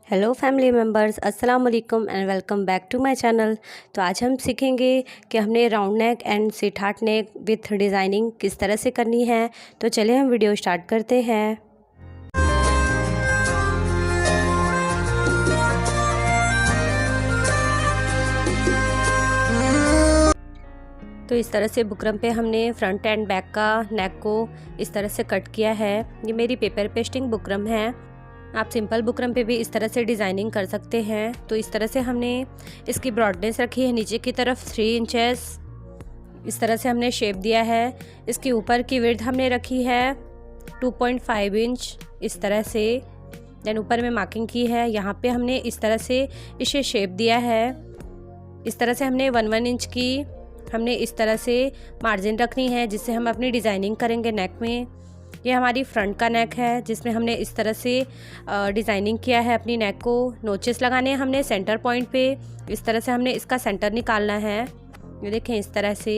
Hello family members, अस्सलाम वालेकुम and welcome back to my channel. तो आज हम सीखेंगे कि हमने round neck and sweetheart neck with designing किस तरह से करनी है। तो चलिए हम वीडियो स्टार्ट करते हैं। तो इस तरह से बुकरम पे हमने फ्रंट एंड बैक का नेक को इस तरह से कट किया है। ये मेरी पेपर पेस्टिंग बुकरम है। आप सिंपल बुकरम पे भी इस तरह से डिज़ाइनिंग कर सकते हैं। तो इस तरह से हमने इसकी ब्रॉडनेस रखी है नीचे की तरफ 3 इंचेस। इस तरह से हमने शेप दिया है। इसके ऊपर की विड्थ हमने रखी है 2.5 इंच इस तरह से। देन ऊपर में मार्किंग की है। यहाँ पे हमने इस तरह से इसे शेप दिया है। इस तरह से हमने 1 इंच की हमने इस तरह से मार्जिन रखनी है जिससे हम अपनी डिज़ाइनिंग करेंगे नेक में। ये हमारी फ्रंट का नेक है जिसमें हमने इस तरह से डिज़ाइनिंग किया है अपनी नेक को। नोचेस लगाने हैं हमने सेंटर पॉइंट पे। इस तरह से हमने इसका सेंटर निकालना है। ये देखें इस तरह से।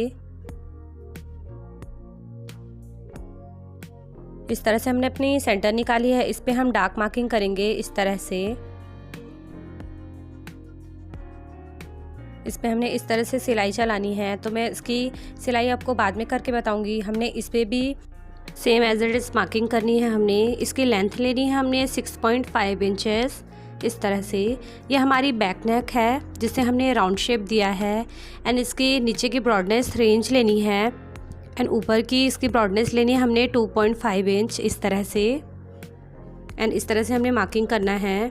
इस तरह से हमने अपनी सेंटर निकाली है। इस पे हम डार्क मार्किंग करेंगे इस तरह से। इस पे हमने इस तरह से सिलाई चलानी है। तो मैं इसकी सिलाई आपको बाद में करके बताऊंगी। हमने इस पे भी same as it is marking करनी है। हमने इसकी लेंथ लेनी है हमने 6.5 इंचेस इस तरह से। ये हमारी बैक नेक है जिसे हमने राउंड शेप दिया है। एंड इसकी नीचे की ब्रॉडनेस 3 इंच लेनी है। एंड ऊपर की इसकी ब्रॉडनेस लेनी है हमने 2.5 इंच इस तरह से। एंड इस तरह से हमने मार्किंग करना है।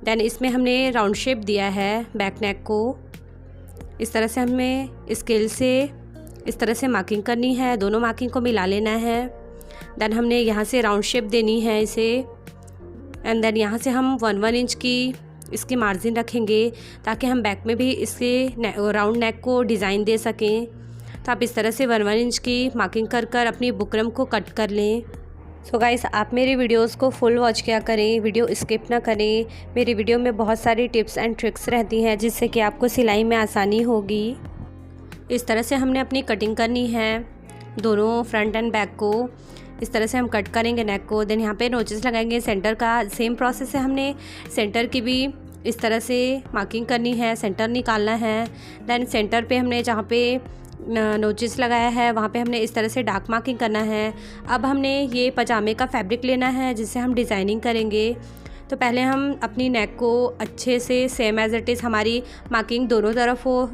देन इसमें हमने राउंड शेप दिया है बैक नेक को। इस तरह से हमें स्केल से इस तरह से मार्किंग करनी है। दोनों मार्किंग को मिला लेना है। देन हमने यहाँ से राउंड शेप देनी है इसे। एंड देन यहाँ से हम 1 इंच की इसकी मार्जिन रखेंगे ताकि हम बैक में भी इसके राउंड नेक को डिज़ाइन दे सकें। तो आप इस तरह से 1 इंच की मार्किंग कर कर अपनी बुकरम को कट कर लें। सो गाइस, आप मेरी वीडियोस को फुल वॉच किया करें, वीडियो स्किप ना करें। मेरी वीडियो में बहुत सारी टिप्स एंड ट्रिक्स रहती हैं जिससे कि आपको सिलाई में आसानी होगी। इस तरह से हमने अपनी कटिंग करनी है दोनों फ्रंट एंड बैक को। इस तरह से हम कट करेंगे नेक को। देन यहाँ पे नोचेस लगाएंगे सेंटर का। सेम प्रोसेस है, हमने सेंटर की भी इस तरह से मार्किंग करनी है, सेंटर निकालना है। देन सेंटर पे हमने जहाँ पे नोचेस लगाया है वहाँ पे हमने इस तरह से डार्क मार्किंग करना है। अब हमने ये पजामे का फैब्रिक लेना है जिससे हम डिज़ाइनिंग करेंगे। तो पहले हम अपनी नेक को अच्छे से सेम एज इट इज़ हमारी मार्किंग दोनों तरफ हो।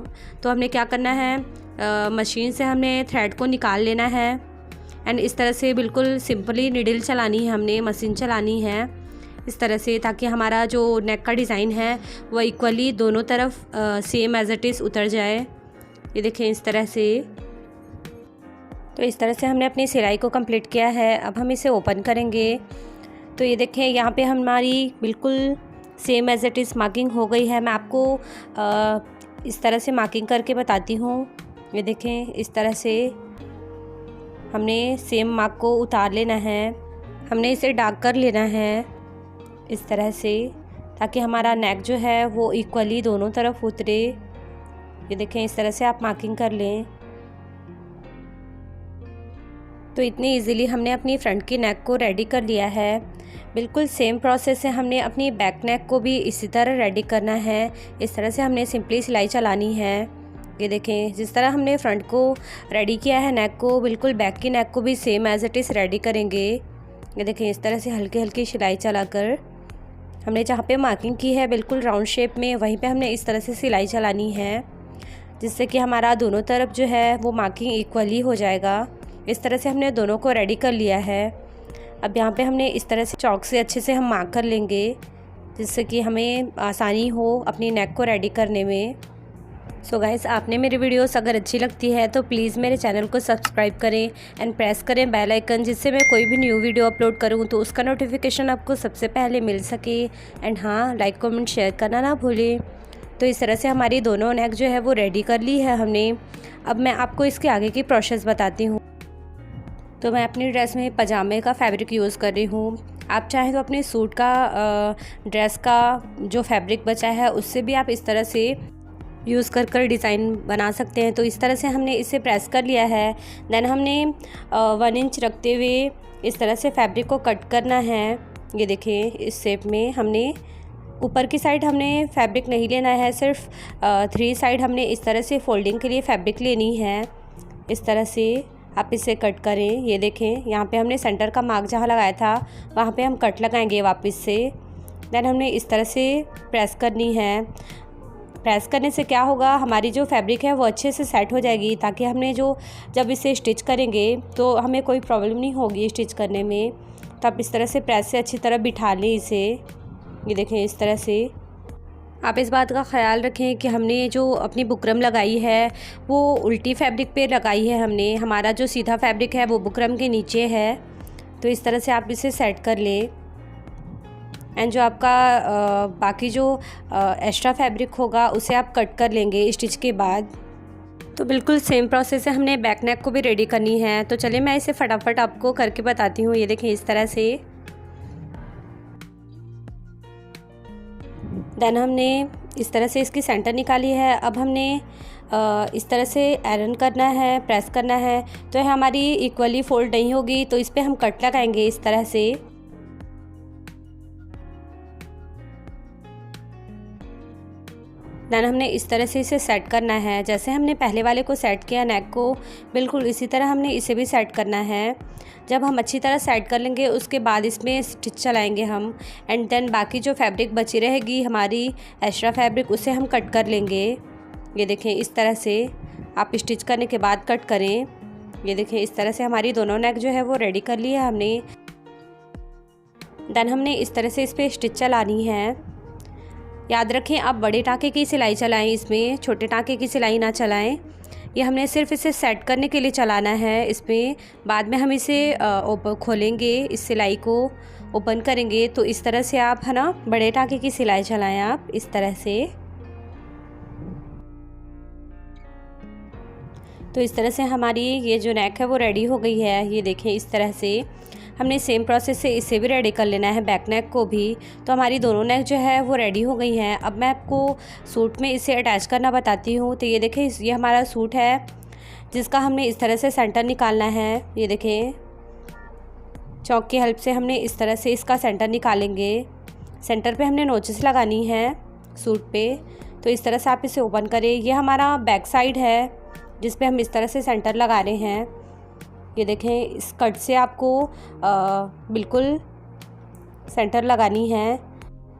तो हमने क्या करना है, मशीन से हमने थ्रेड को निकाल लेना है। एंड इस तरह से बिल्कुल सिंपली निडल चलानी है, हमने मशीन चलानी है इस तरह से, ताकि हमारा जो नेक का डिज़ाइन है वो इक्वली दोनों तरफ सेम एज इट इज़ उतर जाए। ये देखें इस तरह से। तो इस तरह से हमने अपनी सिलाई को कंप्लीट किया है। अब हम इसे ओपन करेंगे। तो ये देखें यहाँ पे हमारी बिल्कुल same as it is marking हो गई है। मैं आपको इस तरह से मार्किंग करके बताती हूँ। ये देखें इस तरह से हमने सेम मार्क को उतार लेना है। हमने इसे डार्क कर लेना है इस तरह से ताकि हमारा नेक जो है वो इक्वली दोनों तरफ उतरे। ये देखें इस तरह से आप मार्किंग कर लें। तो इतनी इजीली हमने अपनी फ्रंट की नेक को रेडी कर लिया है। बिल्कुल सेम प्रोसेस से हमने अपनी बैक नेक को भी इसी तरह रेडी करना है। इस तरह से हमने सिंपली सिलाई चलानी है। ये देखें जिस तरह हमने फ्रंट को रेडी किया है नेक को, बिल्कुल बैक की नेक को भी same as it is ready करेंगे। ये देखें इस तरह से हल्की हल्की सिलाई चलाकर हमने जहाँ पे मार्किंग की है बिल्कुल राउंड शेप में, वहीं पे हमने इस तरह से सिलाई चलानी है जिससे कि हमारा दोनों तरफ जो है वो मार्किंग इक्वली हो जाएगा। इस तरह से हमने दोनों को रेडी कर लिया है। अब यहाँ पे हमने इस तरह से चॉक से अच्छे से हम मार्क कर लेंगे जिससे कि हमें आसानी हो अपनी नेक को रेडी करने में। सो गाइस, आपने मेरी वीडियोस अगर अच्छी लगती है तो प्लीज़ मेरे चैनल को सब्सक्राइब करें एंड प्रेस करें बेल आइकन, जिससे मैं कोई भी न्यू वीडियो अपलोड करूँ तो उसका नोटिफिकेशन आपको सबसे पहले मिल सके। एंड हाँ, लाइक कमेंट शेयर करना ना भूलें। तो इस तरह से हमारी दोनों नेक जो है वो रेडी कर ली है हमने। अब मैं आपको इसके आगे की प्रोसेस बताती हूँ। तो मैं अपनी ड्रेस में पजामे का फैब्रिक यूज़ कर रही हूँ। आप चाहें तो अपने सूट का ड्रेस का जो फैब्रिक बचा है उससे भी आप इस तरह से यूज़ कर कर डिज़ाइन बना सकते हैं। तो इस तरह से हमने इसे प्रेस कर लिया है। देन हमने 1 इंच रखते हुए इस तरह से फैब्रिक को कट करना है। ये देखिए इस शेप में हमने ऊपर की साइड हमने फैब्रिक नहीं लेना है, सिर्फ 3 साइड हमने इस तरह से फोल्डिंग के लिए फैब्रिक लेनी है। इस तरह से आप इसे कट करें। ये देखें, यहाँ पे हमने सेंटर का मार्क जहाँ लगाया था वहाँ पे हम कट लगाएंगे वापस से। देन हमने इस तरह से प्रेस करनी है। प्रेस करने से क्या होगा, हमारी जो फैब्रिक है वो अच्छे से सेट हो जाएगी, ताकि हमने जब इसे स्टिच करेंगे तो हमें कोई प्रॉब्लम नहीं होगी स्टिच करने में। तो आप इस तरह से प्रेस से अच्छी तरह बिठा लें इसे। ये देखें, इस तरह से। आप इस बात का ख्याल रखें कि हमने जो अपनी बुकरम लगाई है वो उल्टी फैब्रिक पे लगाई है हमने। हमारा जो सीधा फैब्रिक है वो बुकरम के नीचे है। तो इस तरह से आप इसे सेट कर लें। एंड जो आपका बाकी जो एक्स्ट्रा फैब्रिक होगा उसे आप कट कर लेंगे स्टिच के बाद। तो बिल्कुल सेम प्रोसेस है, हमने बैक नेक को भी रेडी करनी है। तो चलिए मैं इसे फटाफट आपको करके बताती हूँ। ये देखें, इस तरह से। देन हमने इस तरह से इसकी सेंटर निकाली है। अब हमने इस तरह से आयरन करना है, प्रेस करना है। तो हमारी इक्वली फोल्ड नहीं होगी, तो इस पर हम कट लगाएंगे इस तरह से। देन हमने इस तरह से इसे सेट करना है, जैसे हमने पहले वाले को सेट किया नेक को, बिल्कुल इसी तरह हमने इसे भी सेट करना है। जब हम अच्छी तरह सेट कर लेंगे उसके बाद इसमें स्टिच चलाएंगे हम। एंड देन बाकी जो फैब्रिक बची रहेगी हमारी एक्स्ट्रा फैब्रिक, उसे हम कट कर लेंगे। ये देखें, इस तरह से आप स्टिच करने के बाद कट करें। ये देखें, इस तरह से हमारी दोनों नेक जो है वो रेडी कर ली है हमने। देन हमने इस तरह से इस पर स्टिच चलानी है। याद रखें, आप बड़े टाँके की सिलाई चलाएं, इसमें छोटे टाँके की सिलाई ना चलाएं। ये हमने सिर्फ इसे सेट करने के लिए चलाना है। इसमें बाद में हम इसे खोलेंगे, इस सिलाई को ओपन करेंगे। तो इस तरह से आप है ना बड़े टाँके की सिलाई चलाएं आप इस तरह से। तो इस तरह से हमारी ये जो नेक है वो रेडी हो गई है। ये देखें, इस तरह से हमने सेम प्रोसेस से इसे भी रेडी कर लेना है, बैक नेक को भी। तो हमारी दोनों नेक जो है वो रेडी हो गई हैं। अब मैं आपको सूट में इसे अटैच करना बताती हूँ। तो ये देखें, ये हमारा सूट है जिसका हमने इस तरह से सेंटर निकालना है। ये देखें, चौक की हेल्प से हमने इस तरह से इसका सेंटर निकालेंगे। सेंटर पे हमने नोचेस लगानी है सूट पे। तो इस तरह से आप इसे ओपन करें। ये हमारा बैक साइड है जिस पे हम इस तरह से सेंटर लगा रहे हैं। ये देखें, इस कट से आपको बिल्कुल सेंटर लगानी है।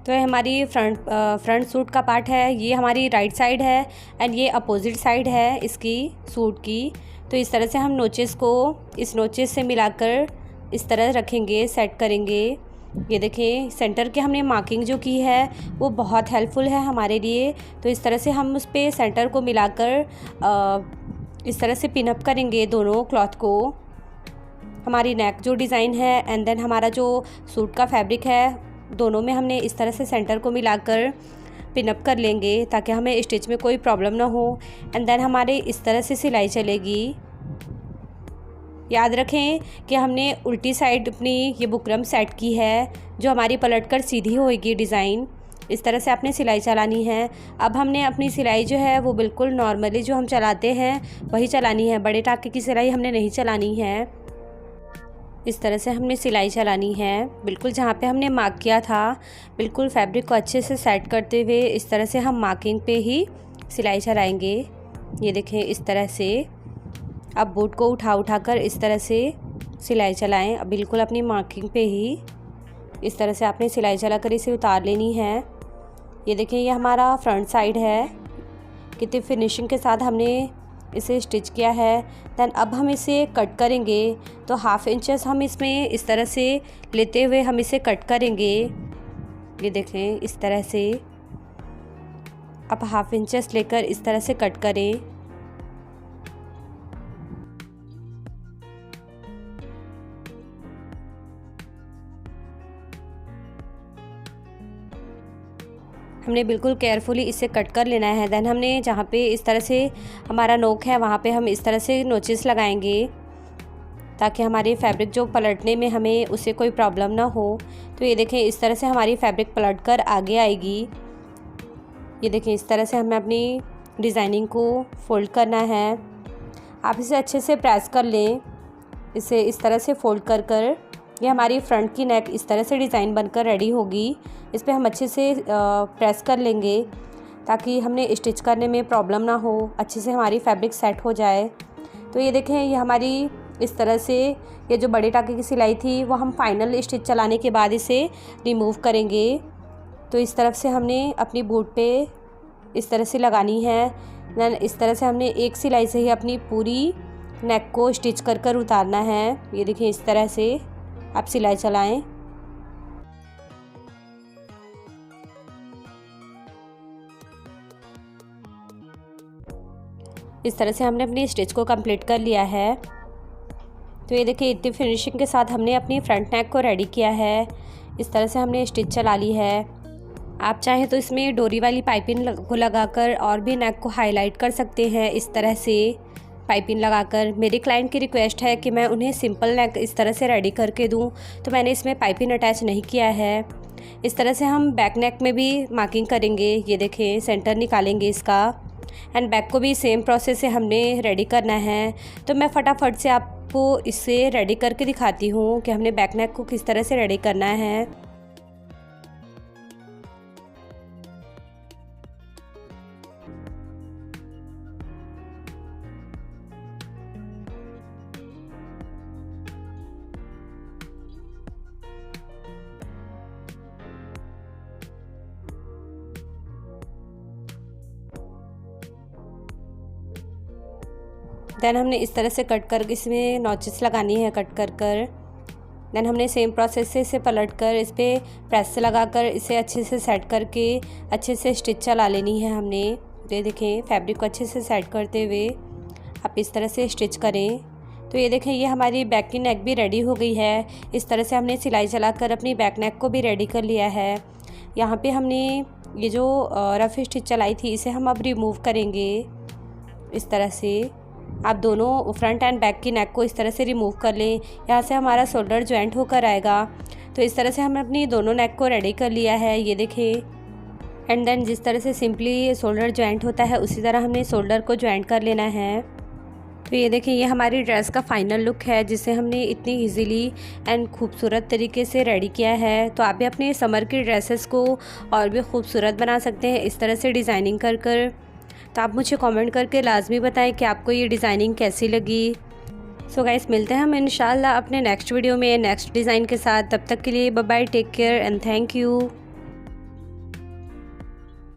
तो ये हमारी फ्रंट सूट का पार्ट है। ये हमारी राइट साइड है एंड ये अपोजिट साइड है इसकी सूट की। तो इस तरह से हम नोचेस को इस नोचेस से मिलाकर इस तरह रखेंगे, सेट करेंगे। ये देखें, सेंटर की हमने मार्किंग जो की है वो बहुत हेल्पफुल है हमारे लिए। तो इस तरह से हम उस पर सेंटर को मिलाकर इस तरह से पिनअप करेंगे दोनों क्लॉथ को। हमारी नेक जो डिज़ाइन है एंड देन हमारा जो सूट का फैब्रिक है, दोनों में हमने इस तरह से सेंटर को मिलाकर पिनअप कर लेंगे, ताकि हमें स्टिच में कोई प्रॉब्लम ना हो। एंड देन हमारे इस तरह से सिलाई चलेगी। याद रखें कि हमने उल्टी साइड अपनी ये बुकरम सेट की है, जो हमारी पलटकर सीधी होएगी डिज़ाइन। इस तरह से आपने सिलाई चलानी है। अब हमने अपनी सिलाई जो है वो बिल्कुल नॉर्मली जो हम चलाते हैं वही चलानी है। बड़े टाँके की सिलाई हमने नहीं चलानी है। इस तरह से हमने सिलाई चलानी है, बिल्कुल जहाँ पे हमने मार्क किया था। बिल्कुल फैब्रिक को अच्छे से सेट करते हुए इस तरह से हम मार्किंग पे ही सिलाई चलाएंगे। ये देखें, इस तरह से अब बूट को उठा कर इस तरह से सिलाई चलाएं। अब बिल्कुल अपनी मार्किंग पे ही इस तरह से आपने सिलाई चलाकर इसे उतार लेनी है। ये देखें, ये हमारा फ्रंट साइड है। कितनी फिनिशिंग के साथ हमने इसे स्टिच किया है। देन अब हम इसे कट करेंगे। तो 1/2 इंचेस हम इसमें इस तरह से लेते हुए हम इसे कट करेंगे। ये देखें, इस तरह से अब 1/2 इंचेस लेकर इस तरह से कट करें। हमने बिल्कुल केयरफुली इसे कट कर लेना है। देन हमने जहाँ पे इस तरह से हमारा नोक है वहाँ पे हम इस तरह से नोचेस लगाएंगे, ताकि हमारी फैब्रिक जो पलटने में हमें उसे कोई प्रॉब्लम ना हो। तो ये देखें, इस तरह से हमारी फैब्रिक पलट कर आगे आएगी। ये देखें, इस तरह से हमें अपनी डिज़ाइनिंग को फोल्ड करना है। आप इसे अच्छे से प्रेस कर लें, इसे इस तरह से फोल्ड कर ये हमारी फ्रंट की नेक इस तरह से डिज़ाइन बनकर रेडी होगी। इस पर हम अच्छे से प्रेस कर लेंगे ताकि हमने स्टिच करने में प्रॉब्लम ना हो, अच्छे से हमारी फैब्रिक सेट हो जाए। तो ये देखें, ये हमारी इस तरह से ये जो बड़े टाके की सिलाई थी वो हम फाइनल स्टिच चलाने के बाद इसे रिमूव करेंगे। तो इस तरफ से हमने अपनी बूट पे इस तरह से लगानी है। देन इस तरह से हमने एक सिलाई से ही अपनी पूरी नेक को स्टिच कर कर उतारना है। ये देखिए, इस तरह से आप सिलाई चलाएं। इस तरह से हमने अपनी स्टिच को कंप्लीट कर लिया है। तो ये देखिए, इतनी फिनिशिंग के साथ हमने अपनी फ्रंट नेक को रेडी किया है। इस तरह से हमने स्टिच चला ली है। आप चाहें तो इसमें डोरी वाली पाइपिंग को लगाकर और भी नेक को हाईलाइट कर सकते हैं, इस तरह से पाइपिंग लगाकर। मेरे क्लाइंट की रिक्वेस्ट है कि मैं उन्हें सिंपल नेक इस तरह से रेडी करके दूं, तो मैंने इसमें पाइपिंग अटैच नहीं किया है। इस तरह से हम बैक नेक में भी मार्किंग करेंगे। ये देखें, सेंटर निकालेंगे इसका, एंड बैक को भी सेम प्रोसेस से हमने रेडी करना है। तो मैं फटाफट से आपको इसे रेडी करके दिखाती हूँ कि हमने बैक नेक को किस तरह से रेडी करना है। देन हमने इस तरह से कट कर इसमें नॉचेस लगानी है, कट कर कर। देन हमने सेम प्रोसेस से इसे पलट कर इस पर प्रेस से लगा कर इसे अच्छे से सेट करके अच्छे से स्टिच चला लेनी है हमने। ये देखें, फैब्रिक को अच्छे से सेट करते हुए आप इस तरह से स्टिच करें। तो ये देखें, ये हमारी बैक की नेक भी रेडी हो गई है। इस तरह से हमने सिलाई चलाकर अपनी बैक नेक को भी रेडी कर लिया है। यहाँ पे हमने ये जो रफ स्टिच चलाई थी इसे हम अब रिमूव करेंगे। इस तरह से आप दोनों फ्रंट एंड बैक की नेक को इस तरह से रिमूव कर लें। यहाँ से हमारा शोल्डर ज्वाइंट होकर आएगा। तो इस तरह से हमने अपनी दोनों नेक को रेडी कर लिया है। ये देखें, एंड देन जिस तरह से सिंपली शोल्डर ज्वाइंट होता है उसी तरह हमने शोल्डर को ज्वाइंट कर लेना है। तो ये देखें, ये हमारी ड्रेस का फाइनल लुक है जिसे हमने इतनी इजीली एंड खूबसूरत तरीके से रेडी किया है। तो आप भी अपने समर की ड्रेसेस को और भी खूबसूरत बना सकते हैं इस तरह से डिज़ाइनिंग कर कर। तो आप मुझे कमेंट करके लाजमी बताएं कि आपको ये डिज़ाइनिंग कैसी लगी। सो गाइस, मिलते हैं हम इंशाल्लाह अपने नेक्स्ट वीडियो में नेक्स्ट डिज़ाइन के साथ। तब तक के लिए bye bye, take care and thank you.